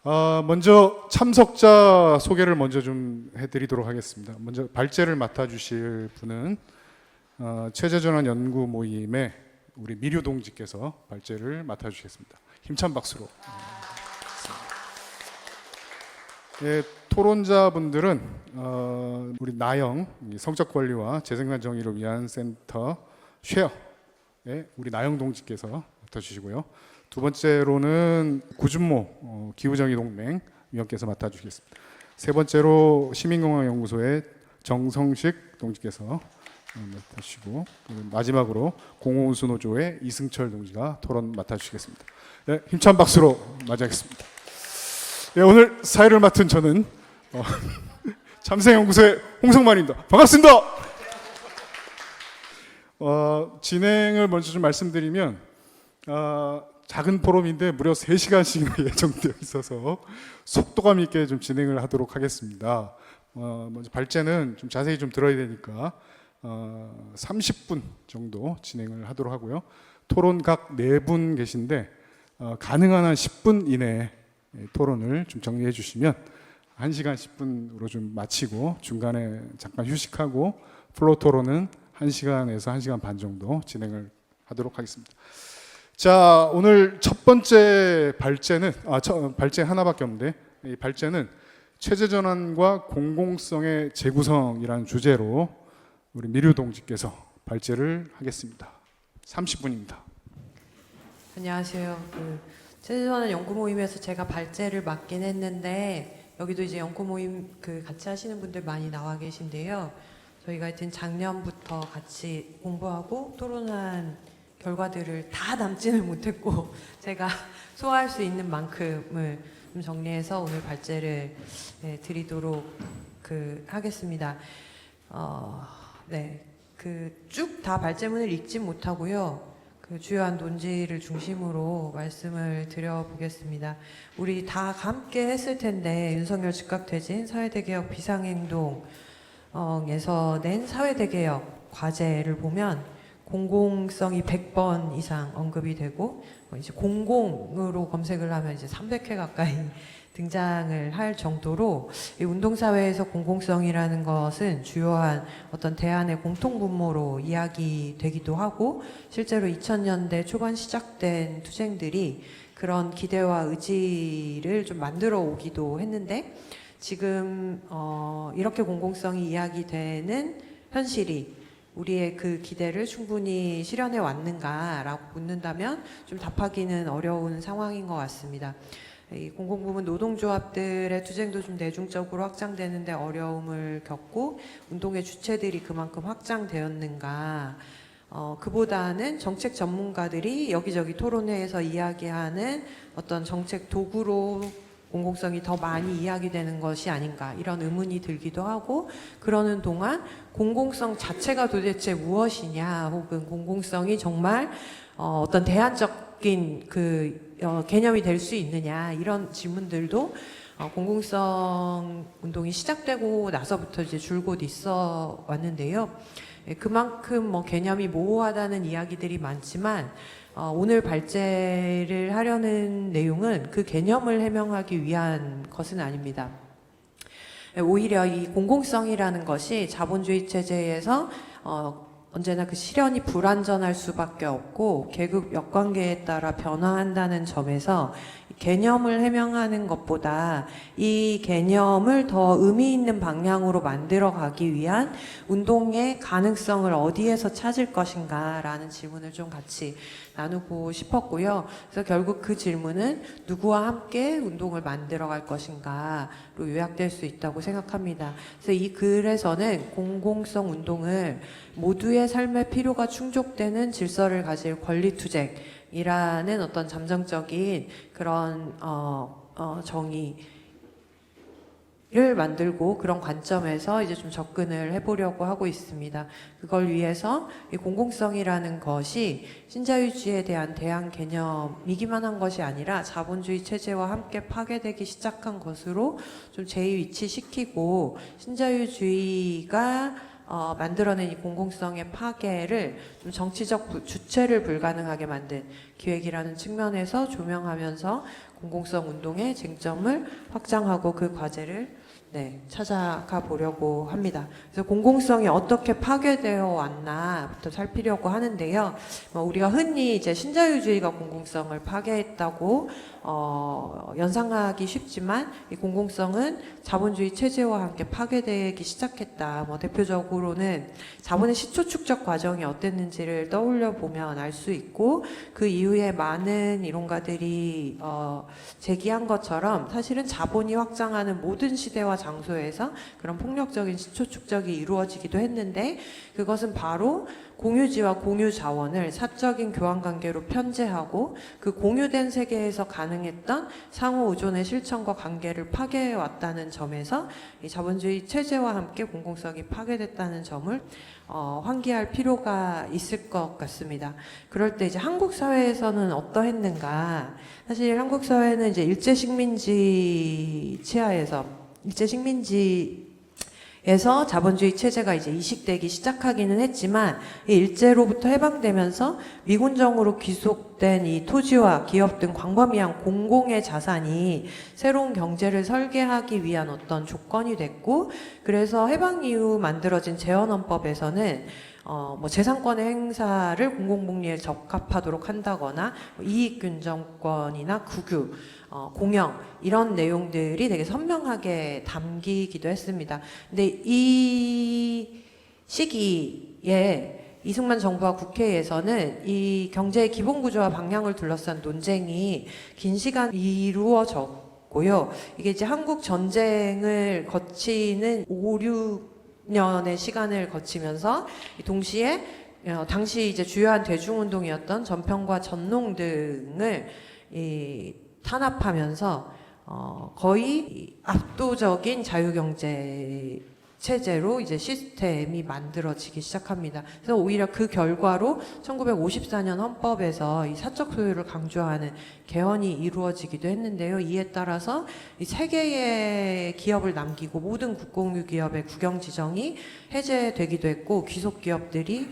먼저 참석자 소개를 먼저 좀 해드리도록 하겠습니다. 먼저 발제를 맡아주실 분은 체제전환 연구 모임의 우리 미류 동지께서 발제를 맡아주시겠습니다. 힘찬 박수로. 예, 토론자분들은 우리 나영 성적관리와 재생산 정의를 위한 센터 쉐어의 우리 나영 동지께서 맡아주시고요. 두 번째로는 구준모 기후정의동맹 위원께서 맡아주시겠습니다. 세 번째로 시민공학연구소의 정성식 동지께서 맡아주시고, 마지막으로 공호운수노조의 이승철 동지가 토론 맡아주시겠습니다. 네, 힘찬 박수로 맞이하겠습니다. 네, 오늘 사회를 맡은 저는 참생연구소의 홍성만입니다. 반갑습니다. 진행을 먼저 좀 말씀드리면 작은 포럼인데 무려 3시간씩이나 예정되어 있어서 속도감 있게 좀 진행을 하도록 하겠습니다. 먼저 발제는 좀 자세히 좀 들어야 되니까 30분 정도 진행을 하도록 하고요. 토론 각 4분 계신데 가능한 한 10분 이내에 토론을 좀 정리해 주시면 1시간 10분으로 좀 마치고 중간에 잠깐 휴식하고 플로어 토론은 1시간에서 1시간 반 정도 진행을 하도록 하겠습니다. 자, 오늘 첫 번째 발제는 발제 하나밖에 없는데, 이 발제는 체제전환과 공공성의 재구성이라는 주제로 우리 미류 동지께서 발제를 하겠습니다. 30분입니다. 안녕하세요. 체제전환 연구 모임에서 제가 발제를 맡긴 했는데, 여기도 이제 연구 모임 같이 하시는 분들 많이 나와 계신데요. 저희가 하여튼 작년부터 같이 공부하고 토론한 결과들을 다 남지는 못했고 제가 소화할 수 있는 만큼을 좀 정리해서 오늘 발제를 드리도록 하겠습니다. 네, 쭉 다 발제문을 읽지 못하고요. 주요한 논지를 중심으로 말씀을 드려보겠습니다. 우리 다 함께 했을 텐데 윤석열 즉각퇴진, 사회대개혁 비상행동에서 낸 사회대개혁 과제를 보면 공공성이 100번 이상 언급이 되고, 이제 공공으로 검색을 하면 이제 300회 가까이 등장을 할 정도로 이 운동사회에서 공공성이라는 것은 주요한 어떤 대안의 공통분모로 이야기되기도 하고, 실제로 2000년대 초반 시작된 투쟁들이 그런 기대와 의지를 좀 만들어 오기도 했는데, 지금 이렇게 공공성이 이야기되는 현실이 우리의 그 기대를 충분히 실현해 왔는가라고 묻는다면 좀 답하기는 어려운 상황인 것 같습니다. 이 공공부문 노동조합들의 투쟁도 좀 대중적으로 확장되는데 어려움을 겪고, 운동의 주체들이 그만큼 확장되었는가, 그보다는 정책 전문가들이 여기저기 토론회에서 이야기하는 어떤 정책 도구로 공공성이 더 많이 이야기되는 것이 아닌가, 이런 의문이 들기도 하고, 그러는 동안 공공성 자체가 도대체 무엇이냐, 혹은 공공성이 정말 어떤 대안적인 개념이 될 수 있느냐, 이런 질문들도 공공성 운동이 시작되고 나서부터 이제 줄곧 있어 왔는데요. 그만큼 개념이 모호하다는 이야기들이 많지만, 오늘 발제를 하려는 내용은 그 개념을 해명하기 위한 것은 아닙니다. 오히려 이 공공성이라는 것이 자본주의 체제에서 언제나 그 실현이 불완전할 수밖에 없고 계급 역관계에 따라 변화한다는 점에서 개념을 해명하는 것보다 이 개념을 더 의미 있는 방향으로 만들어 가기 위한 운동의 가능성을 어디에서 찾을 것인가 라는 질문을 좀 같이 나누고 싶었고요. 그래서 결국 그 질문은 누구와 함께 운동을 만들어 갈 것인가로 요약될 수 있다고 생각합니다. 그래서 이 글에서는 공공성 운동을 모두의 삶의 필요가 충족되는 질서를 가질 권리투쟁이라는 어떤 잠정적인 그런 정의를 만들고, 그런 관점에서 이제 좀 접근을 해보려고 하고 있습니다. 그걸 위해서 이 공공성이라는 것이 신자유주의에 대한 대안 개념이기만 한 것이 아니라 자본주의 체제와 함께 파괴되기 시작한 것으로 좀 재위치시키고, 신자유주의가 만들어낸 이 공공성의 파괴를 좀 정치적 주체를 불가능하게 만든 기획이라는 측면에서 조명하면서 공공성 운동의 쟁점을 확장하고 그 과제를 찾아가 보려고 합니다. 그래서 공공성이 어떻게 파괴되어 왔나부터 살피려고 하는데요. 우리가 흔히 이제 신자유주의가 공공성을 파괴했다고 연상하기 쉽지만 이 공공성은 자본주의 체제와 함께 파괴되기 시작했다. 대표적으로는 자본의 시초 축적 과정이 어땠는지를 떠올려 보면 알 수 있고 그 이후에 많은 이론가들이 제기한 것처럼 사실은 자본이 확장하는 모든 시대와 장소에서 그런 폭력적인 시초 축적이 이루어지기도 했는데 그것은 바로 공유지와 공유 자원을 사적인 교환 관계로 편제하고 그 공유된 세계에서 가능했던 상호 의존의 실천과 관계를 파괴해 왔다는 점에서 이 자본주의 체제와 함께 공공성이 파괴됐다는 점을 환기할 필요가 있을 것 같습니다. 그럴 때 이제 한국 사회에서는 어떠했는가? 사실 한국 사회는 이제 일제 식민지 치하에서 에서 자본주의 체제가 이제 이식되기 시작하기는 했지만 이 일제로부터 해방되면서 미군정으로 귀속된 이 토지와 기업 등 광범위한 공공의 자산이 새로운 경제를 설계하기 위한 어떤 조건이 됐고 그래서 해방 이후 만들어진 재헌헌법에서는 재산권의 행사를 공공복리에 적합하도록 한다거나 이익균정권이나 국유 공영 이런 내용들이 되게 선명하게 담기기도 했습니다. 근데 이 시기에 이승만 정부와 국회에서는 이 경제의 기본 구조와 방향을 둘러싼 논쟁이 긴 시간 이루어졌고요. 이게 이제 한국 전쟁을 거치는 5, 6년의 시간을 거치면서 동시에 당시 이제 주요한 대중운동이었던 전평과 전농 등을 탄압하면서 거의 압도적인 자유경제 체제로 이제 시스템이 만들어지기 시작합니다. 그래서 오히려 그 결과로 1954년 헌법에서 이 사적 소유를 강조하는 개헌이 이루어지기도 했는데요. 이에 따라서 이 세 개의 기업을 남기고 모든 국공유 기업의 국영 지정이 해제되기도 했고 귀속 기업들이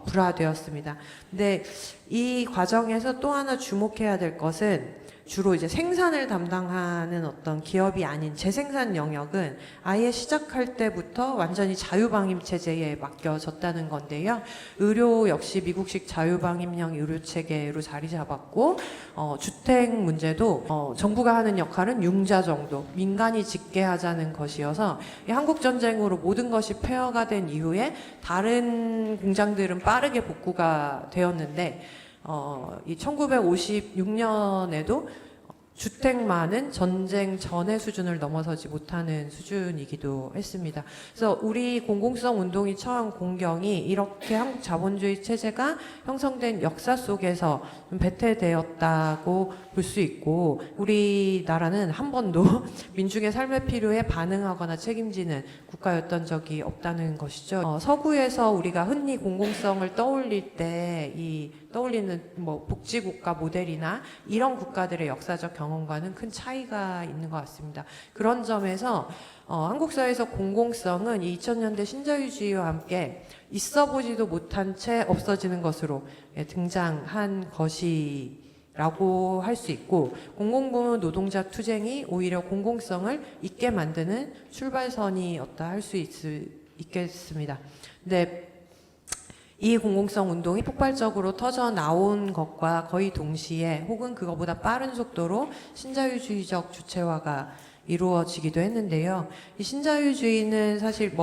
불화되었습니다. 근데 이 과정에서 또 하나 주목해야 될 것은 주로 이제 생산을 담당하는 어떤 기업이 아닌 재생산 영역은 아예 시작할 때부터 완전히 자유방임 체제에 맡겨졌다는 건데요. 의료 역시 미국식 자유방임형 의료 체계로 자리 잡았고 주택 문제도 정부가 하는 역할은 융자 정도, 민간이 짓게 하자는 것이어서 이 한국 전쟁으로 모든 것이 폐허가 된 이후에 다른 공장들은 빠르게 복구가 되었는데 이 1956년에도 주택만은 전쟁 전의 수준을 넘어서지 못하는 수준이기도 했습니다. 그래서 우리 공공성 운동이 처한 공경이 이렇게 한국 자본주의 체제가 형성된 역사 속에서 좀 배태되었다고 볼 수 있고 우리나라는 한 번도 민중의 삶의 필요에 반응하거나 책임지는 국가였던 적이 없다는 것이죠. 서구에서 우리가 흔히 공공성을 떠올릴 때 떠올리는 복지국가 모델이나 이런 국가들의 역사적 경험과는 큰 차이가 있는 것 같습니다. 그런 점에서 한국 사회에서 공공성은 2000년대 신자유주의와 함께 있어 보지도 못한 채 없어지는 것으로 등장한 것이라고 할 수 있고 공공부문 노동자 투쟁이 오히려 공공성을 있게 만드는 출발선이었다 할 수 있겠습니다. 근데 이 공공성 운동이 폭발적으로 터져 나온 것과 거의 동시에 혹은 그것보다 빠른 속도로 신자유주의적 주체화가 이루어지기도 했는데요. 이 신자유주의는 사실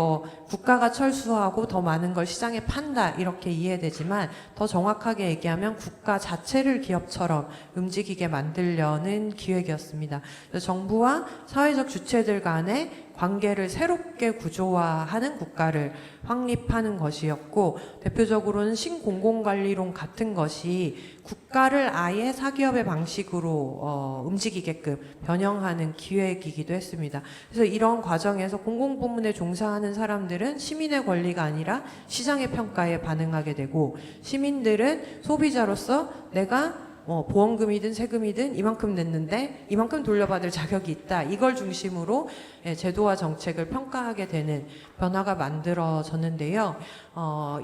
국가가 철수하고 더 많은 걸 시장에 판다 이렇게 이해되지만 더 정확하게 얘기하면 국가 자체를 기업처럼 움직이게 만들려는 기획이었습니다. 그래서 정부와 사회적 주체들 간의 관계를 새롭게 구조화하는 국가를 확립하는 것이었고 대표적으로는 신공공관리론 같은 것이 국가를 아예 사기업의 방식으로 움직이게끔 변형하는 기획이기도 했습니다. 그래서 이런 과정에서 공공부문에 종사하는 사람들은 시민의 권리가 아니라 시장의 평가에 반응하게 되고 시민들은 소비자로서 내가 보험금이든 세금이든 이만큼 냈는데 이만큼 돌려받을 자격이 있다. 이걸 중심으로 제도와 정책을 평가하게 되는 변화가 만들어졌는데요.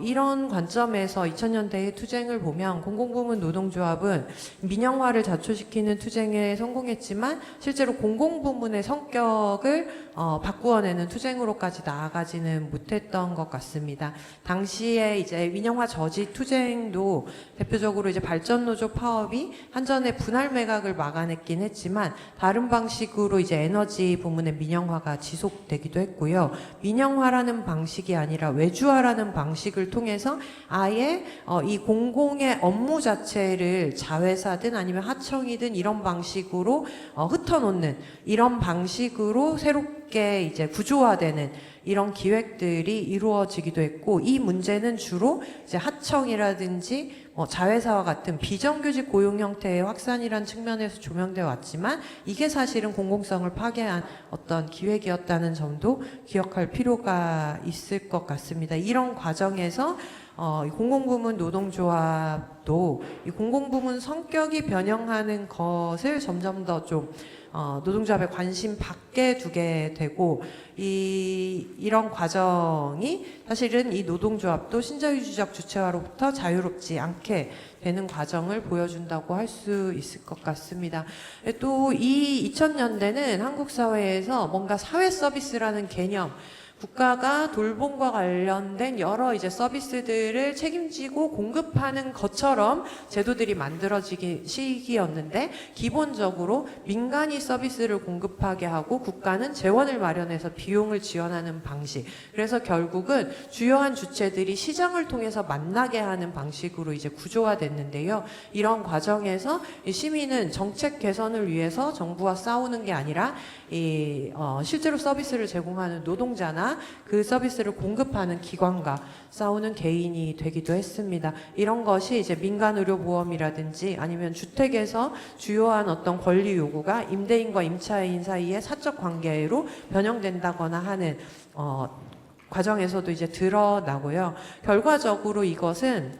이런 관점에서 2000년대의 투쟁을 보면 공공부문 노동조합은 민영화를 자초시키는 투쟁에 성공했지만 실제로 공공부문의 성격을 바꾸어내는 투쟁으로까지 나아가지는 못했던 것 같습니다. 당시에 이제 민영화 저지 투쟁도 대표적으로 이제 발전노조 파업이 한전의 분할 매각을 막아냈긴 했지만 다른 방식으로 이제 에너지 부문의 민영화가 지속되기도 했고요. 민영화라는 방식이 아니라 외주화라는 방식을 통해서 아예 이 공공의 업무 자체를 자회사든 아니면 하청이든 이런 방식으로 흩어놓는 이런 방식으로 새롭게 이제 구조화되는 이런 기획들이 이루어지기도 했고, 이 문제는 주로 이제 하청이라든지 자회사와 같은 비정규직 고용 형태의 확산이라는 측면에서 조명되어 왔지만 이게 사실은 공공성을 파괴한 어떤 기획이었다는 점도 기억할 필요가 있을 것 같습니다. 이런 과정에서 이 공공부문 노동조합도 이 공공부문 성격이 변형하는 것을 점점 더 좀 노동조합에 관심 받게 두게 되고 이런 과정이 사실은 이 노동조합도 신자유주의적 주체화로부터 자유롭지 않게 되는 과정을 보여준다고 할 수 있을 것 같습니다. 또 이 2000년대는 한국 사회에서 뭔가 사회 서비스라는 개념, 국가가 돌봄과 관련된 여러 이제 서비스들을 책임지고 공급하는 것처럼 제도들이 만들어지기 시기였는데 기본적으로 민간이 서비스를 공급하게 하고 국가는 재원을 마련해서 비용을 지원하는 방식. 그래서 결국은 주요한 주체들이 시장을 통해서 만나게 하는 방식으로 이제 구조화됐는데요. 이런 과정에서 시민은 정책 개선을 위해서 정부와 싸우는 게 아니라 실제로 서비스를 제공하는 노동자나 그 서비스를 공급하는 기관과 싸우는 개인이 되기도 했습니다. 이런 것이 이제 민간의료보험이라든지 아니면 주택에서 주요한 어떤 권리 요구가 임대인과 임차인 사이의 사적 관계로 변형된다거나 하는 과정에서도 이제 드러나고요. 결과적으로 이것은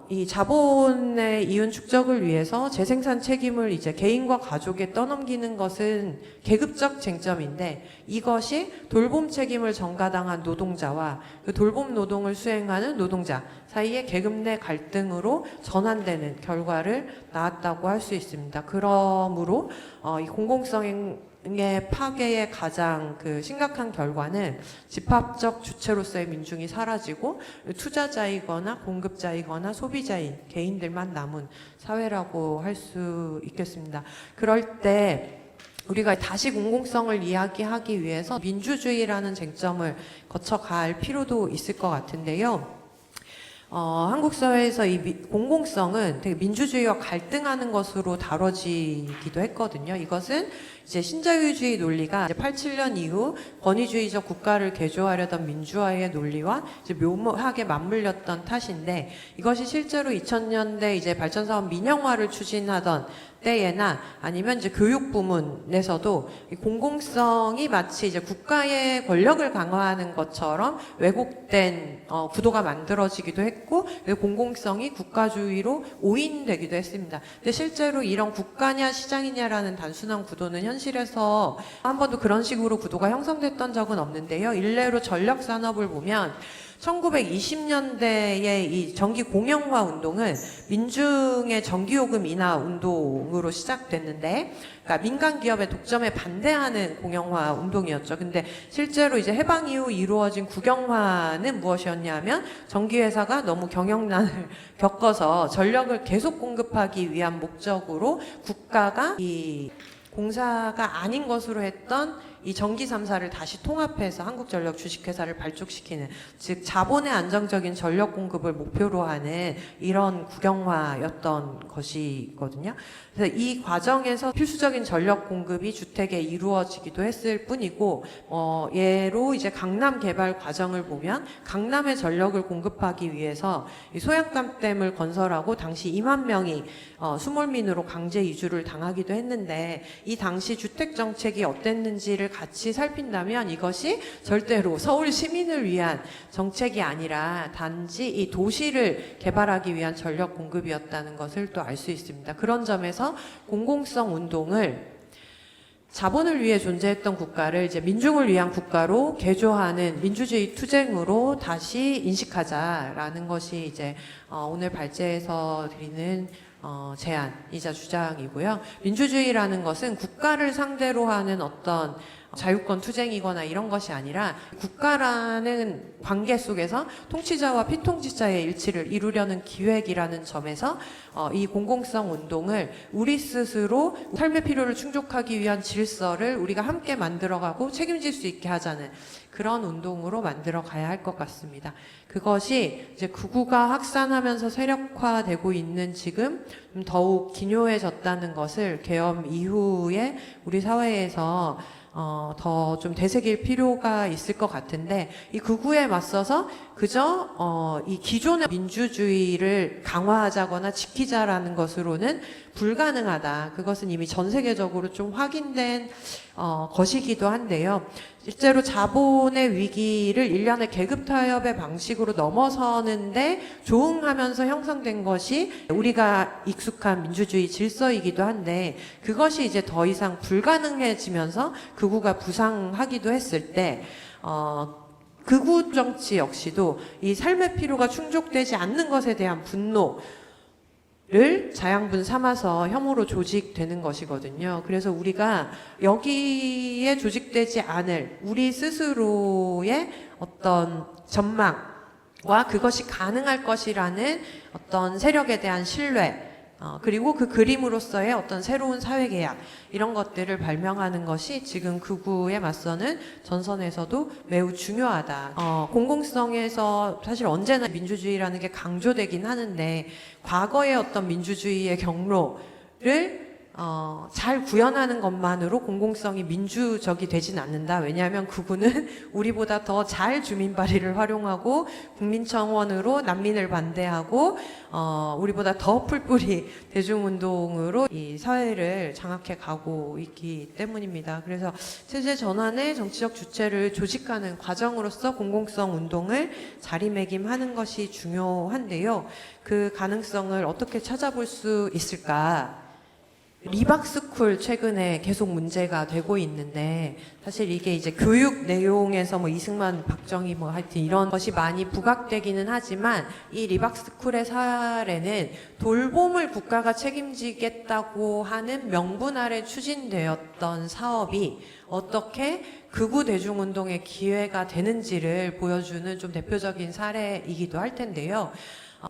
이 자본의 이윤 축적을 위해서 재생산 책임을 이제 개인과 가족에 떠넘기는 것은 계급적 쟁점인데 이것이 돌봄 책임을 전가당한 노동자와 그 돌봄 노동을 수행하는 노동자 사이의 계급 내 갈등으로 전환되는 결과를 낳았다고 할 수 있습니다. 그러므로 이 공공성의 파괴의 가장 그 심각한 결과는 집합적 주체로서의 민중이 사라지고 투자자이거나 공급자이거나 소비자인 개인들만 남은 사회라고 할 수 있겠습니다. 그럴 때 우리가 다시 공공성을 이야기하기 위해서 민주주의라는 쟁점을 거쳐갈 필요도 있을 것 같은데요. 한국 사회에서 이 공공성은 되게 민주주의와 갈등하는 것으로 다뤄지기도 했거든요. 이것은 이제 신자유주의 논리가 이제 87년 이후 권위주의적 국가를 개조하려던 민주화의 논리와 이제 묘하게 맞물렸던 탓인데 이것이 실제로 2000년대 이제 발전사업 민영화를 추진하던 때에나 아니면 이제 교육 부문에서도 이 공공성이 마치 이제 국가의 권력을 강화하는 것처럼 왜곡된 구도가 만들어지기도 했고 공공성이 국가주의로 오인되기도 했습니다. 근데 실제로 이런 국가냐 시장이냐라는 단순한 구도는 현실에서 한 번도 그런 식으로 구도가 형성됐던 적은 없는데요. 일례로 전력 산업을 보면 1920년대의 이 전기 공영화 운동은 민중의 전기요금 인하 운동으로 시작됐는데, 그러니까 민간 기업의 독점에 반대하는 공영화 운동이었죠. 근데 실제로 이제 해방 이후 이루어진 국영화는 무엇이었냐면 전기회사가 너무 경영난을 겪어서 전력을 계속 공급하기 위한 목적으로 국가가 이 공사가 아닌 것으로 했던 이 전기 3사를 다시 통합해서 한국전력 주식회사를 발족시키는, 즉 자본의 안정적인 전력 공급을 목표로 하는 이런 국영화였던 것이거든요. 그래서 이 과정에서 필수적인 전력 공급이 주택에 이루어지기도 했을 뿐이고, 예로 이제 강남 개발 과정을 보면 강남의 전력을 공급하기 위해서 이 소양감댐을 건설하고 당시 2만 명이 수몰민으로 강제 이주를 당하기도 했는데, 이 당시 주택 정책이 어땠는지를 같이 살핀다면 이것이 절대로 서울 시민을 위한 정책이 아니라 단지 이 도시를 개발하기 위한 전력 공급이었다는 것을 또 알 수 있습니다. 그런 점에서 공공성 운동을 자본을 위해 존재했던 국가를 이제 민중을 위한 국가로 개조하는 민주주의 투쟁으로 다시 인식하자라는 것이 이제 오늘 발제에서 드리는 제안이자 주장이고요. 민주주의라는 것은 국가를 상대로 하는 어떤 자유권 투쟁이거나 이런 것이 아니라 국가라는 관계 속에서 통치자와 피통치자의 일치를 이루려는 기획이라는 점에서 이 공공성 운동을 우리 스스로 삶의 필요를 충족하기 위한 질서를 우리가 함께 만들어가고 책임질 수 있게 하자는 그런 운동으로 만들어 가야 할 것 같습니다. 그것이 이제 극우가 확산하면서 세력화되고 있는 지금 더욱 기묘해졌다는 것을 계엄 이후에 우리 사회에서 더 좀 되새길 필요가 있을 것 같은데 이 극우에 맞서서 그저 이 기존의 민주주의를 강화하자거나 지키자라는 것으로는 불가능하다. 그것은 이미 전 세계적으로 좀 확인된 것이기도 한데요. 실제로 자본의 위기를 일련의 계급 타협의 방식으로 넘어서는데 조응하면서 형성된 것이 우리가 익숙한 민주주의 질서이기도 한데 그것이 이제 더 이상 불가능해지면서 극우가 부상하기도 했을 때 극우 정치 역시도 이 삶의 필요가 충족되지 않는 것에 대한 분노 를 자양분 삼아서 혐오로 조직되는 것이거든요. 그래서 우리가 여기에 조직되지 않을 우리 스스로의 어떤 전망과 그것이 가능할 것이라는 어떤 세력에 대한 신뢰 그리고 그 그림으로서의 어떤 새로운 사회계약 이런 것들을 발명하는 것이 지금 극우에 맞서는 전선에서도 매우 중요하다. 공공성에서 사실 언제나 민주주의라는 게 강조되긴 하는데 과거의 어떤 민주주의의 경로를 잘 구현하는 것만으로 공공성이 민주적이 되진 않는다. 왜냐하면 극우는 우리보다 더 잘 주민 발의를 활용하고 국민청원으로 난민을 반대하고 우리보다 더 풀뿌리 대중운동으로 이 사회를 장악해 가고 있기 때문입니다. 그래서 체제 전환의 정치적 주체를 조직하는 과정으로서 공공성 운동을 자리매김하는 것이 중요한데요. 그 가능성을 어떻게 찾아볼 수 있을까? 리박스쿨 최근에 계속 문제가 되고 있는데 사실 이게 이제 교육 내용에서 뭐 이승만, 박정희 뭐 하여튼 이런 것이 많이 부각되기는 하지만 이 리박스쿨의 사례는 돌봄을 국가가 책임지겠다고 하는 명분 아래 추진되었던 사업이 어떻게 극우 대중운동의 기회가 되는지를 보여주는 좀 대표적인 사례이기도 할 텐데요.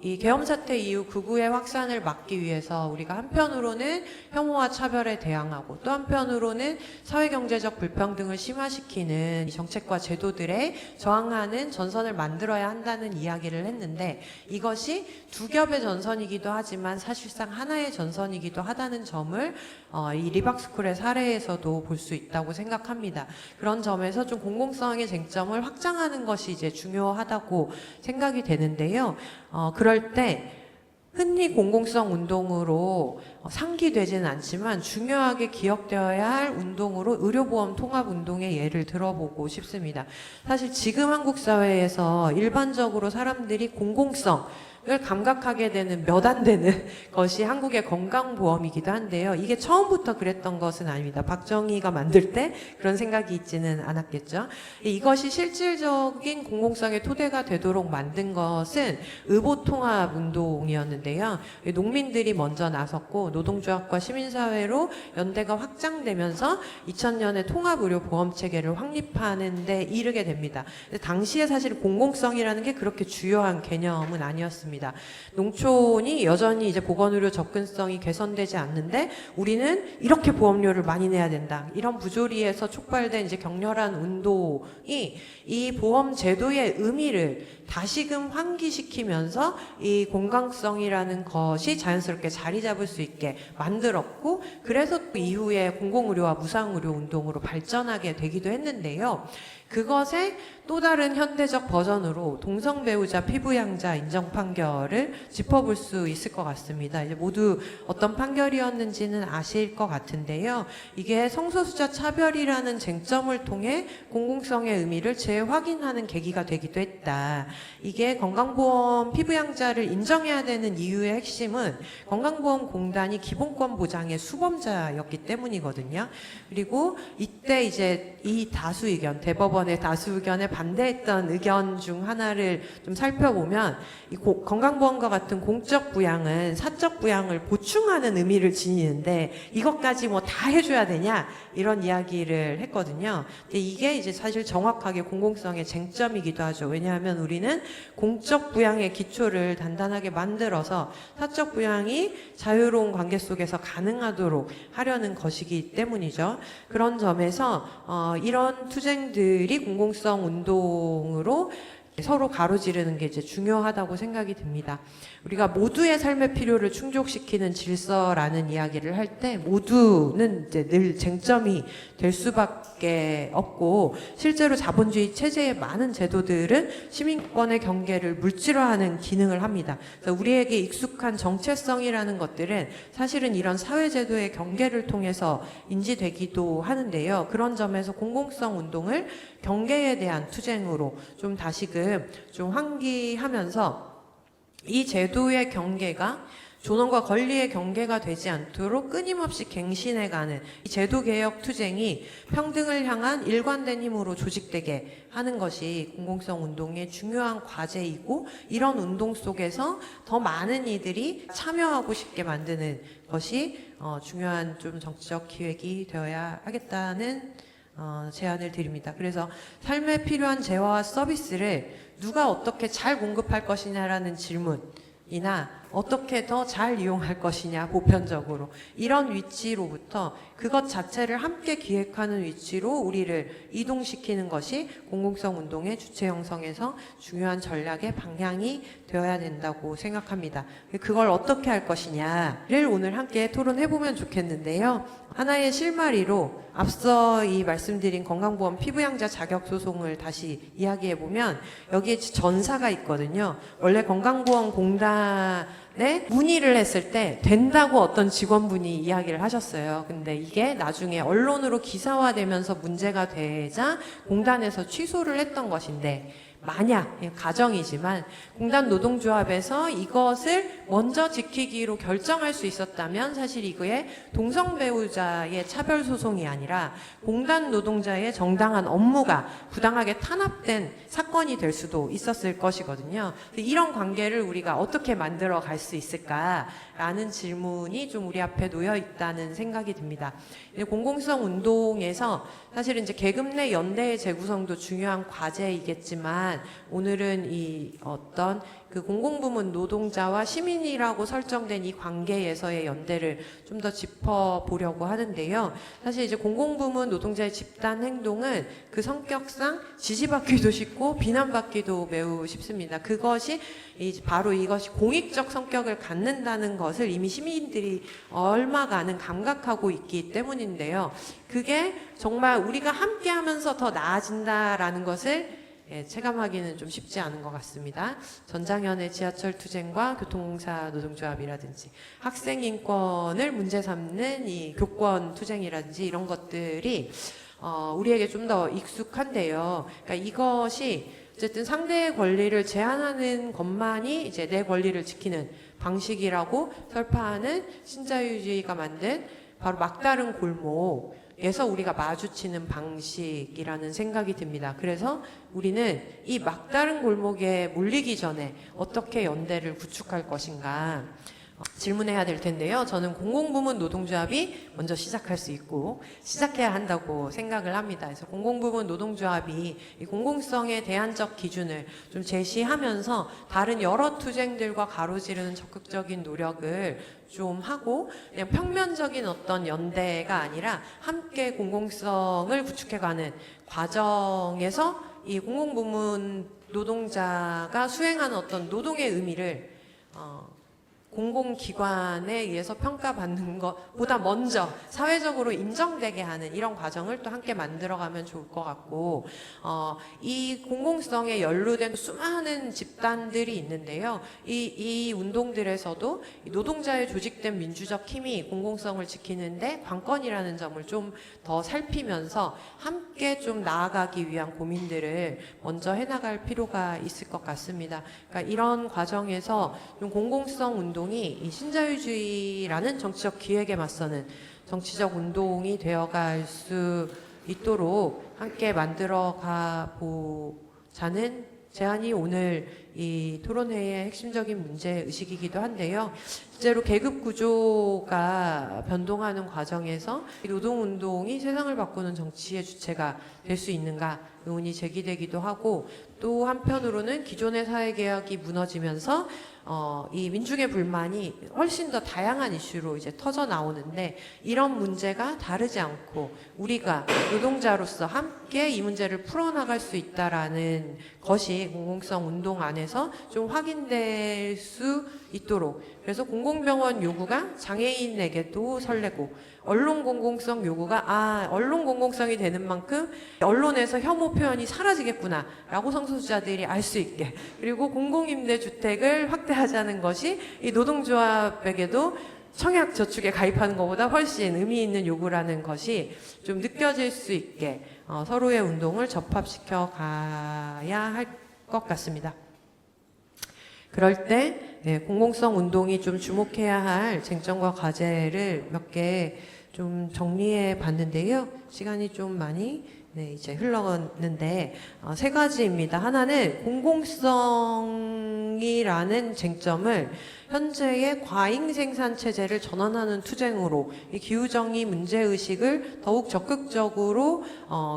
이 계엄 사태 이후 극우의 확산을 막기 위해서 우리가 한편으로는 혐오와 차별에 대항하고 또 한편으로는 사회경제적 불평등을 심화시키는 정책과 제도들에 저항하는 전선을 만들어야 한다는 이야기를 했는데 이것이 두 겹의 전선이기도 하지만 사실상 하나의 전선이기도 하다는 점을 이 리박스쿨의 사례에서도 볼 수 있다고 생각합니다. 그런 점에서 좀 공공성의 쟁점을 확장하는 것이 이제 중요하다고 생각이 되는데요. 그럴 때 흔히 공공성 운동으로 상기되지는 않지만 중요하게 기억되어야 할 운동으로 의료보험 통합운동의 예를 들어보고 싶습니다. 사실 지금 한국 사회에서 일반적으로 사람들이 공공성을 감각하게 되는 몇 안 되는 것이 한국의 건강보험이기도 한데요. 이게 처음부터 그랬던 것은 아닙니다. 박정희가 만들 때 그런 생각이 있지는 않았겠죠. 이것이 실질적인 공공성의 토대가 되도록 만든 것은 의보통합운동이었는데요. 농민들이 먼저 나섰고 노동조합과 시민사회로 연대가 확장되면서 2000년에 통합의료보험체계를 확립하는 데 이르게 됩니다. 당시에 사실 공공성이라는 게 그렇게 주요한 개념은 아니었습니다. 농촌이 여전히 이제 보건의료 접근성이 개선되지 않는데 우리는 이렇게 보험료를 많이 내야 된다. 이런 부조리에서 촉발된 이제 격렬한 운동이 이 보험 제도의 의미를 다시금 환기시키면서 이 공공성이라는 것이 자연스럽게 자리 잡을 수 있게 만들었고 그래서 그 이후에 공공의료와 무상의료 운동으로 발전하게 되기도 했는데요. 그것의 또 다른 현대적 버전으로 동성배우자 피부양자 인정판결 시절을 짚어볼 수 있을 것 같습니다. 이제 모두 어떤 판결이었는지는 아실 것 같은데요. 이게 성소수자 차별이라는 쟁점을 통해 공공성의 의미를 재확인하는 계기가 되기도 했다. 이게 건강보험 피부양자를 인정해야 되는 이유의 핵심은 건강보험공단이 기본권 보장의 수범자였기 때문이거든요. 그리고 이때 이제 이 다수 의견, 대법원의 다수 의견에 반대했던 의견 중 하나를 좀 살펴보면 이 건강보험과 같은 공적 부양은 사적 부양을 보충하는 의미를 지니는데 이것까지 뭐 다 해줘야 되냐 이런 이야기를 했거든요. 근데 이게 이제 사실 정확하게 공공성의 쟁점이기도 하죠. 왜냐하면 우리는 공적 부양의 기초를 단단하게 만들어서 사적 부양이 자유로운 관계 속에서 가능하도록 하려는 것이기 때문이죠. 그런 점에서 이런 투쟁들이 공공성 운동으로 서로 가로지르는 게 이제 중요하다고 생각이 듭니다. 우리가 모두의 삶의 필요를 충족시키는 질서라는 이야기를 할 때 모두는 이제 늘 쟁점이 될 수밖에 없고 실제로 자본주의 체제의 많은 제도들은 시민권의 경계를 물질화하는 기능을 합니다. 그래서 우리에게 익숙한 정체성이라는 것들은 사실은 이런 사회제도의 경계를 통해서 인지되기도 하는데요. 그런 점에서 공공성 운동을 경계에 대한 투쟁으로 좀 다시금 좀 환기하면서 이 제도의 경계가 존엄과 권리의 경계가 되지 않도록 끊임없이 갱신해가는 이 제도개혁 투쟁이 평등을 향한 일관된 힘으로 조직되게 하는 것이 공공성 운동의 중요한 과제이고 이런 운동 속에서 더 많은 이들이 참여하고 싶게 만드는 것이 중요한 좀 정치적 기획이 되어야 하겠다는 제안을 드립니다. 그래서 삶에 필요한 재화와 서비스를 누가 어떻게 잘 공급할 것이냐라는 질문이나 어떻게 더 잘 이용할 것이냐 보편적으로 이런 위치로부터 그것 자체를 함께 기획하는 위치로 우리를 이동시키는 것이 공공성 운동의 주체 형성에서 중요한 전략의 방향이 되어야 된다고 생각합니다. 그걸 어떻게 할 것이냐를 오늘 함께 토론해보면 좋겠는데요. 하나의 실마리로 앞서 이 말씀드린 건강보험 피부양자 자격소송을 다시 이야기해보면 여기에 전사가 있거든요. 원래 건강보험공단에 문의를 했을 때 된다고 어떤 직원분이 이야기를 하셨어요. 근데 이게 나중에 언론으로 기사화되면서 문제가 되자 공단에서 취소를 했던 것인데 만약 가정이지만 공단 노동조합에서 이것을 먼저 지키기로 결정할 수 있었다면 사실 이거에 동성 배우자의 차별 소송이 아니라 공단 노동자의 정당한 업무가 부당하게 탄압된 사건이 될 수도 있었을 것이거든요. 이런 관계를 우리가 어떻게 만들어 갈 수 있을까라는 질문이 좀 우리 앞에 놓여 있다는 생각이 듭니다. 공공성 운동에서 사실은 이제 계급 내 연대의 재구성도 중요한 과제이겠지만 오늘은 이 어떤 그 공공부문 노동자와 시민이라고 설정된 이 관계에서의 연대를 좀 더 짚어보려고 하는데요. 사실 이제 공공부문 노동자의 집단 행동은 그 성격상 지지받기도 쉽고 비난받기도 매우 쉽습니다. 그것이 바로 이것이 공익적 성격을 갖는다는 것을 이미 시민들이 얼마간은 감각하고 있기 때문인데요. 그게 정말 우리가 함께 하면서 더 나아진다라는 것을 체감하기는 좀 쉽지 않은 것 같습니다. 전장현의 지하철 투쟁과 교통공사 노동조합이라든지 학생 인권을 문제 삼는 이 교권 투쟁이라든지 이런 것들이 우리에게 좀 더 익숙한데요. 그러니까 이것이 어쨌든 상대의 권리를 제한하는 것만이 이제 내 권리를 지키는 방식이라고 설파하는 신자유주의가 만든 바로 막다른 골목에서 우리가 마주치는 방식이라는 생각이 듭니다. 그래서 우리는 이 막다른 골목에 물리기 전에 어떻게 연대를 구축할 것인가 질문해야 될 텐데요. 저는 공공부문 노동조합이 먼저 시작할 수 있고 시작해야 한다고 생각을 합니다. 그래서 공공부문 노동조합이 이 공공성의 대안적 기준을 좀 제시하면서 다른 여러 투쟁들과 가로지르는 적극적인 노력을 좀 하고 그냥 평면적인 어떤 연대가 아니라 함께 공공성을 구축해가는 과정에서 이 공공부문 노동자가 수행하는 어떤 노동의 의미를 공공기관에 의해서 평가받는 것보다 먼저 사회적으로 인정되게 하는 이런 과정을 또 함께 만들어가면 좋을 것 같고, 이 공공성에 연루된 수많은 집단들이 있는데요. 이 운동들에서도 이 노동자의 조직된 민주적 힘이 공공성을 지키는데 관건이라는 점을 좀 더 살피면서 함께 좀 나아가기 위한 고민들을 먼저 해나갈 필요가 있을 것 같습니다. 그러니까 이런 과정에서 좀 공공성 운동이 이 신자유주의라는 정치적 기획에 맞서는 정치적 운동이 되어갈 수 있도록 함께 만들어가 보자는 제안이 오늘 이 토론회의 핵심적인 문제 의식이기도 한데요. 실제로 계급 구조가 변동하는 과정에서 노동운동이 세상을 바꾸는 정치의 주체가 될 수 있는가 의문이 제기되기도 하고, 또 한편으로는 기존의 사회개혁이 무너지면서 이 민중의 불만이 훨씬 더 다양한 이슈로 이제 터져 나오는데, 이런 문제가 다르지 않고 우리가 노동자로서 함께 이 문제를 풀어나갈 수 있다라는 것이 공공성 운동 안에서 좀 확인될 수 있도록, 그래서 공공병원 요구가 장애인에게도 설레고, 언론 공공성 요구가 언론 공공성이 되는 만큼 언론에서 혐오 표현이 사라지겠구나 라고 성소수자들이 알 수 있게, 그리고 공공임대주택을 확대하자는 것이 이 노동조합에게도 청약 저축에 가입하는 것보다 훨씬 의미 있는 요구라는 것이 좀 느껴질 수 있게 서로의 운동을 접합시켜 가야 할 것 같습니다. 그럴 때 공공성 운동이 좀 주목해야 할 쟁점과 과제를 몇 개 좀 정리해 봤는데요. 시간이 좀 많이 이제 흘러갔는데 세 가지입니다. 하나는 공공성이라는 쟁점을 현재의 과잉 생산 체제를 전환하는 투쟁으로 이 기후정의 문제의식을 더욱 적극적으로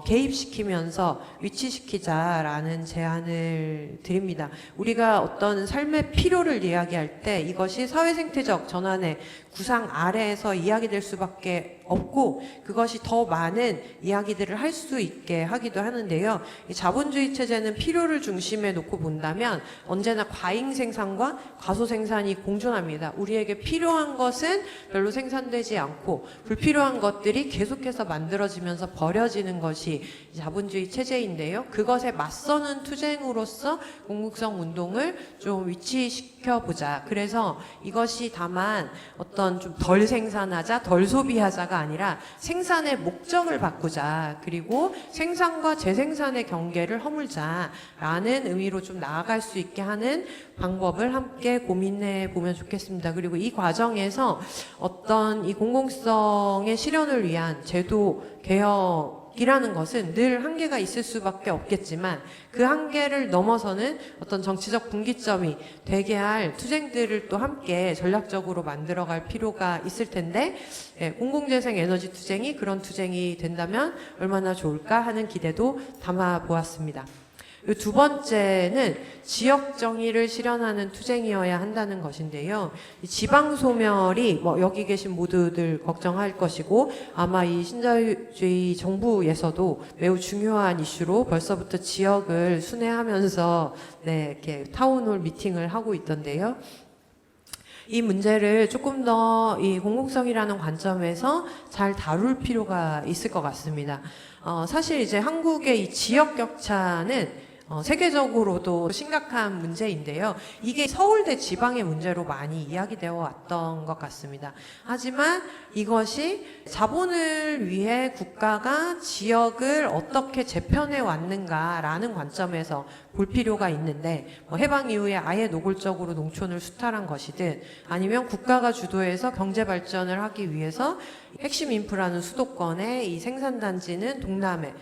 개입시키면서 위치시키자라는 제안을 드립니다. 우리가 어떤 삶의 필요를 이야기할 때 이것이 사회생태적 전환의 구상 아래에서 이야기될 수밖에 없고, 그것이 더 많은 이야기들을 할 수 있게 하기도 하는데요. 이 자본주의 체제는 필요를 중심에 놓고 본다면 언제나 과잉 생산과 과소 생산이 공존합니다. 우리에게 필요한 것은 별로 생산되지 않고 불필요한 것들이 계속해서 만들어지면서 버려지는 것이 자본주의 체제인데요. 그것에 맞서는 투쟁으로서 공공성 운동을 좀 위치시켜보자. 그래서 이것이 다만 어떤 좀 덜 생산하자, 덜 소비하자가 아니라 생산의 목적을 바꾸자, 그리고 생산과 재생산의 경계를 허물자라는 의미로 좀 나아갈 수 있게 하는 방법을 함께 고민해 보면 좋겠습니다. 그리고 이 과정에서 어떤 이 공공성의 실현을 위한 제도 개혁이라는 것은 늘 한계가 있을 수밖에 없겠지만, 그 한계를 넘어서는 어떤 정치적 분기점이 되게 할 투쟁들을 또 함께 전략적으로 만들어갈 필요가 있을 텐데, 공공재생 에너지 투쟁이 그런 투쟁이 된다면 얼마나 좋을까 하는 기대도 담아 보았습니다. 두 번째는 지역 정의를 실현하는 투쟁이어야 한다는 것인데요. 이 지방 소멸이 여기 계신 모두들 걱정할 것이고, 아마 이 신자유주의 정부에서도 매우 중요한 이슈로 벌써부터 지역을 순회하면서 이렇게 타운홀 미팅을 하고 있던데요. 이 문제를 조금 더 이 공공성이라는 관점에서 잘 다룰 필요가 있을 것 같습니다. 사실 이제 한국의 이 지역 격차는 세계적으로도 심각한 문제인데요. 이게 서울대 지방의 문제로 많이 이야기되어 왔던 것 같습니다. 하지만 이것이 자본을 위해 국가가 지역을 어떻게 재편해 왔는가라는 관점에서 볼 필요가 있는데, 해방 이후에 아예 노골적으로 농촌을 수탈한 것이든, 아니면 국가가 주도해서 경제 발전을 하기 위해서 핵심 인프라는 수도권에, 이 생산단지는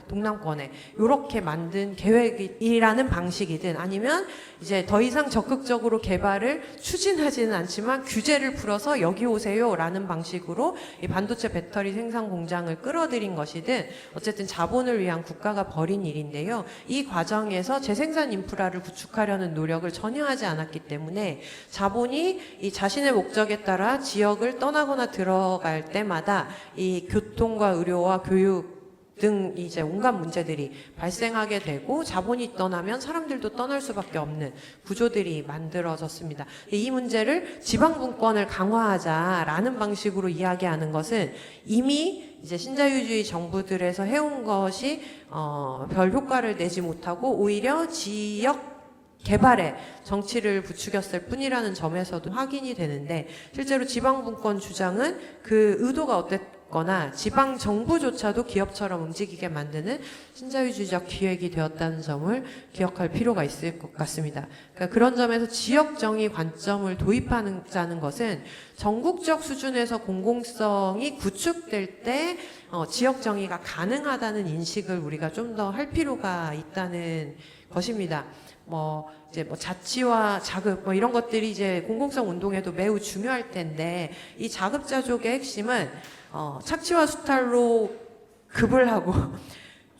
동남권에 이렇게 만든 계획이라는 방식이든, 아니면 이제 더 이상 적극적으로 개발을 추진하지는 않지만 규제를 풀어서 여기 오세요라는 방식으로 이 반도체 배터리 생산 공장을 끌어들인 것이든, 어쨌든 자본을 위한 국가가 벌인 일인데요. 이 과정에서 재생산 인프라를 구축하려는 노력을 전혀 하지 않았기 때문에 자본이 이 자신의 목적에 따라 지역을 떠나거나 들어갈 때마다 이 교통과 의료와 교육 등 이제 온갖 문제들이 발생하게 되고 자본이 떠나면 사람들도 떠날 수밖에 없는 구조들이 만들어졌습니다. 이 문제를 지방분권을 강화하자라는 방식으로 이야기하는 것은 이미 이제 신자유주의 정부들에서 해온 것이 별 효과를 내지 못하고 오히려 지역 개발에 정치를 부추겼을 뿐이라는 점에서도 확인이 되는데, 실제로 지방분권 주장은 그 의도가 어땠거나 지방 정부조차도 기업처럼 움직이게 만드는 신자유주의적 기획이 되었다는 점을 기억할 필요가 있을 것 같습니다. 그러니까 그런 점에서 지역 정의 관점을 도입하자는 것은 전국적 수준에서 공공성이 구축될 때 지역 정의가 가능하다는 인식을 우리가 좀 더 할 필요가 있다는 것입니다. 이제 자치와 자급 이런 것들이 이제 공공성 운동에도 매우 중요할 텐데, 이 자급자족의 핵심은 착취와 수탈로 급을 하고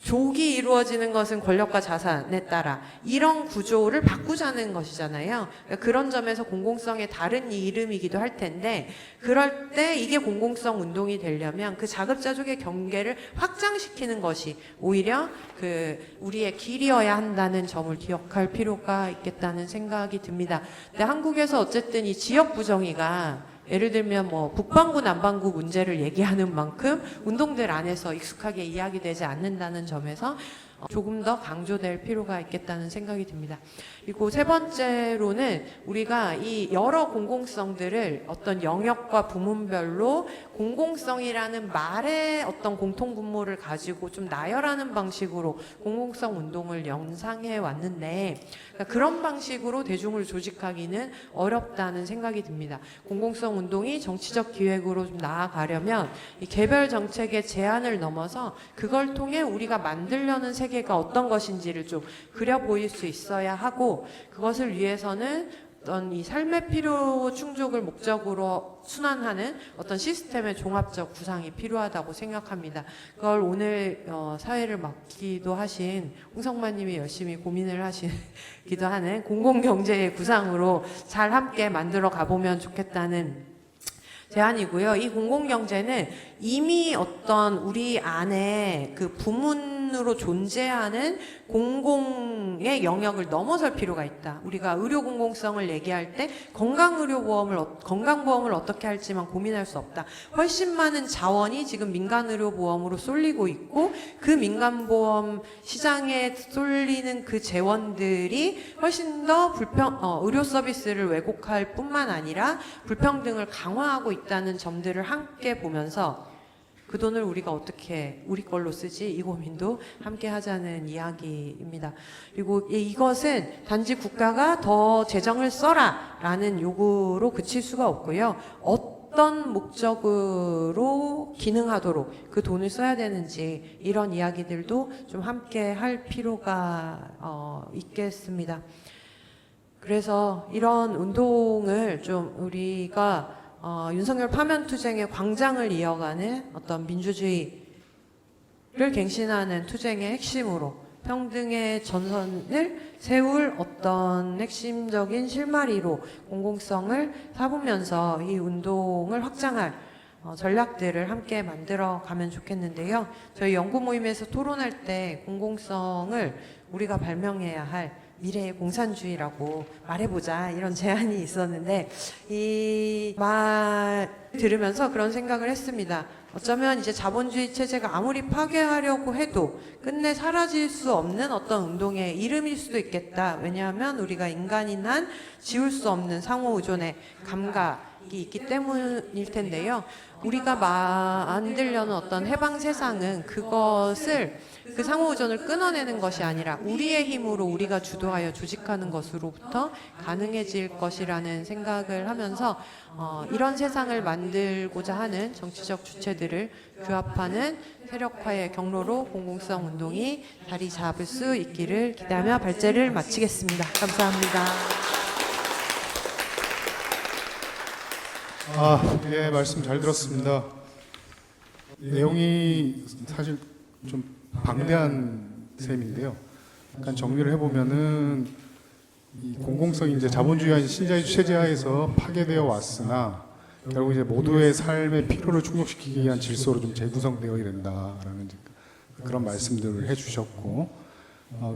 족이 이루어지는 것은 권력과 자산에 따라 이런 구조를 바꾸자는 것이잖아요. 그러니까 그런 점에서 공공성의 다른 이름이기도 할 텐데, 그럴 때 이게 공공성 운동이 되려면 그 자급자족의 경계를 확장시키는 것이 오히려 우리의 길이어야 한다는 점을 기억할 필요가 있겠다는 생각이 듭니다. 근데 한국에서 어쨌든 이 지역 부정의가 예를 들면 북반구 남반구 문제를 얘기하는 만큼 운동들 안에서 익숙하게 이야기되지 않는다는 점에서 조금 더 강조될 필요가 있겠다는 생각이 듭니다. 그리고 세 번째로는 우리가 이 여러 공공성들을 어떤 영역과 부문별로 공공성이라는 말의 어떤 공통분모를 가지고 좀 나열하는 방식으로 공공성 운동을 연상해 왔는데, 그러니까 그런 방식으로 대중을 조직하기는 어렵다는 생각이 듭니다. 공공성 운동이 정치적 기획으로 좀 나아가려면 이 개별 정책의 제한을 넘어서 그걸 통해 우리가 만들려는 세계가 어떤 것인지를 좀 그려 보일 수 있어야 하고, 그것을 위해서는 어떤 이 삶의 필요 충족을 목적으로 순환하는 어떤 시스템의 종합적 구상이 필요하다고 생각합니다. 그걸 오늘 사회를 맡기도 하신 홍성만 님이 열심히 고민을 하시기도 하는 공공경제의 구상으로 잘 함께 만들어 가보면 좋겠다는 제안이고요. 이 공공경제는 이미 어떤 우리 안에 그 부문으로 존재하는 공공의 영역을 넘어설 필요가 있다. 우리가 의료 공공성을 얘기할 때 건강보험을 어떻게 할지만 고민할 수 없다. 훨씬 많은 자원이 지금 민간의료보험으로 쏠리고 있고, 그 민간보험 시장에 쏠리는 그 재원들이 훨씬 더 의료 서비스를 왜곡할 뿐만 아니라 불평등을 강화하고 있다는 점들을 함께 보면서 그 돈을 우리가 어떻게 우리 걸로 쓰지, 이 고민도 함께 하자는 이야기입니다. 그리고 이것은 단지 국가가 더 재정을 써라 라는 요구로 그칠 수가 없고요. 어떤 목적으로 기능하도록 그 돈을 써야 되는지, 이런 이야기들도 좀 함께 할 필요가 있겠습니다. 그래서 이런 운동을 좀 우리가 윤석열 파면투쟁의 광장을 이어가는 어떤 민주주의를 갱신하는 투쟁의 핵심으로 평등의 전선을 세울 어떤 핵심적인 실마리로 공공성을 삼으면서 이 운동을 확장할 전략들을 함께 만들어 가면 좋겠는데요. 저희 연구 모임에서 토론할 때 공공성을 우리가 발명해야 할 미래의 공산주의라고 말해보자, 이런 제안이 있었는데, 이 말 들으면서 그런 생각을 했습니다. 어쩌면 이제 자본주의 체제가 아무리 파괴하려고 해도 끝내 사라질 수 없는 어떤 운동의 이름일 수도 있겠다. 왜냐하면 우리가 인간인 한 지울 수 없는 상호 의존의 감각이 있기 때문일 텐데요. 우리가 만들려는 어떤 해방 세상은 그 상호 의존을 끊어내는 것이 아니라 우리의 힘으로 우리가 주도하여 조직하는 것으로부터 가능해질 것이라는 생각을 하면서 이런 세상을 만들고자 하는 정치적 주체들을 규합하는 세력화의 경로로 공공성 운동이 자리 잡을 수 있기를 기대하며 발제를 마치겠습니다. 감사합니다. 예, 말씀 잘 들었습니다. 내용이 사실 좀 방대한 셈인데요. 약간 정리를 해보면은 이 공공성이 이제 자본주의와 신자유주의 체제 하에서 파괴되어 왔으나 결국 이제 모두의 삶의 필요를 충족시키기 위한 질서로 좀 재구성되어야 된다라는 그런 말씀들을 해주셨고,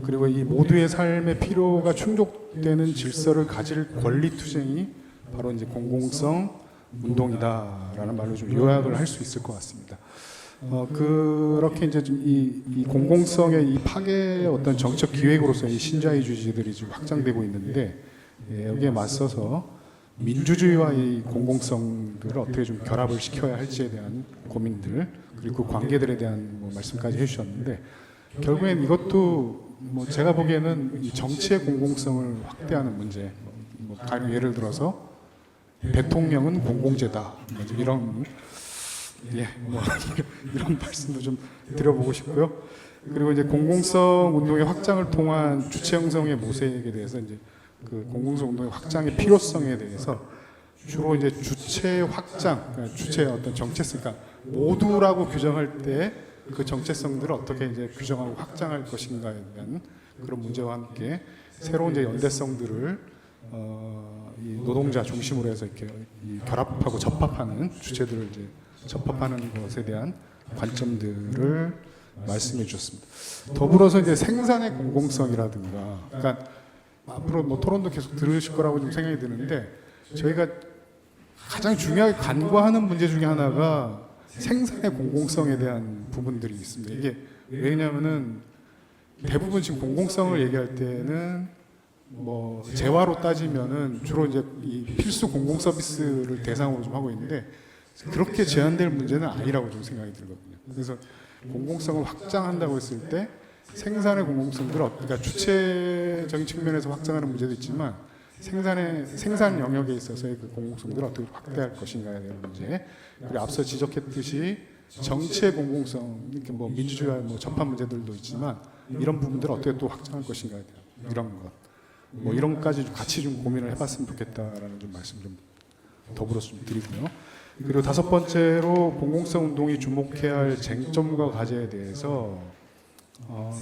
그리고 이 모두의 삶의 필요가 충족되는 질서를 가질 권리 투쟁이 바로 이제 공공성 운동이다라는 말로 좀 요약을 할 수 있을 것 같습니다. 그렇게 이제 좀 이 공공성의 이 파괴의 어떤 정책 기획으로서 이 신자유주의들이 지금 확장되고 있는데, 여기에 맞서서 민주주의와 이 공공성들을 어떻게 좀 결합을 시켜야 할지에 대한 고민들, 그리고 그 관계들에 대한 뭐 말씀까지 해주셨는데, 결국엔 이것도 뭐 제가 보기에는 이 정치의 공공성을 확대하는 문제, 뭐 가령 예를 들어서 대통령은 공공재다, 뭐 이런 뭐 이런 말씀도 좀 드려보고 싶고요. 그리고 이제 공공성 운동의 확장을 통한 주체 형성의 모색에 대해서 이제 그 공공성 운동의 확장의 필요성에 대해서 주로 이제 주체 확장, 그러니까 주체의 어떤 정체성, 그러니까 모두라고 규정할 때 그 정체성들을 어떻게 이제 규정하고 확장할 것인가에 대한 그런 문제와 함께 새로운 이제 연대성들을 이 노동자 중심으로 해서 이렇게 이 결합하고 접합하는 주체들을 이제 접합하는 것에 대한 관점들을 말씀해 주셨습니다. 더불어서 이제 생산의 공공성이라든가, 그러니까 앞으로 뭐 토론도 계속 들으실 거라고 좀 생각이 드는데, 저희가 가장 중요하게 간과하는 문제 중에 하나가 생산의 공공성에 대한 부분들이 있습니다. 이게 왜냐하면은 대부분 지금 공공성을 얘기할 때는 뭐 재화로 따지면은 주로 이제 이 필수 공공 서비스를 대상으로 좀 하고 있는데, 그렇게 제한될 문제는 아니라고 좀 생각이 들거든요. 그래서 공공성을 확장한다고 했을 때 생산의 공공성들을 그러니까 주체적인 측면에서 확장하는 문제도 있지만 생산 영역에 있어서의 그 공공성들을 어떻게 확대할 것인가에 대한 문제, 그리고 앞서 지적했듯이 정치의 공공성, 이렇게 뭐 민주주의와 뭐 접한 문제들도 있지만 이런 부분들을 어떻게 또 확장할 것인가에 대한 이런 것, 뭐 이런 것까지 같이 좀 고민을 해봤으면 좋겠다라는 좀 말씀 좀 더불어서 좀 드리고요. 그리고 다섯 번째로 공공성 운동이 주목해야 할 쟁점과 과제에 대해서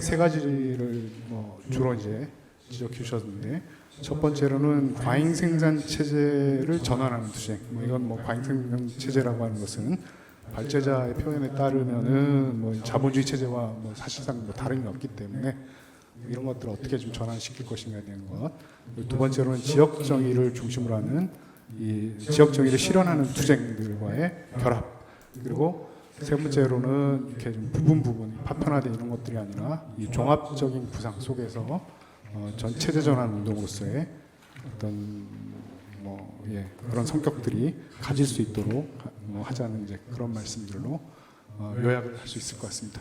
세 가지를 뭐 주로 이제 지적해 주셨는데, 첫 번째로는 과잉 생산 체제를 전환하는 투쟁. 뭐 이건 뭐 과잉 생산 체제라고 하는 것은 발제자의 표현에 따르면은 뭐 자본주의 체제와 뭐 사실상 뭐 다름이 없기 때문에 이런 것들을 어떻게 좀 전환시킬 것인가에 대한 것. 두 번째로는 지역 정의를 중심으로 하는 이 지역 정의를 실현하는 투쟁들과의 결합. 그리고 세 번째로는 이렇게 좀 부분 파편화된 이런 것들이 아니라 이 종합적인 구상 속에서 전 체제 전환 운동으로서의 어떤 뭐 그런 성격들이 가질 수 있도록 하자는 이제 그런 말씀들로 요약을 할 수 있을 것 같습니다.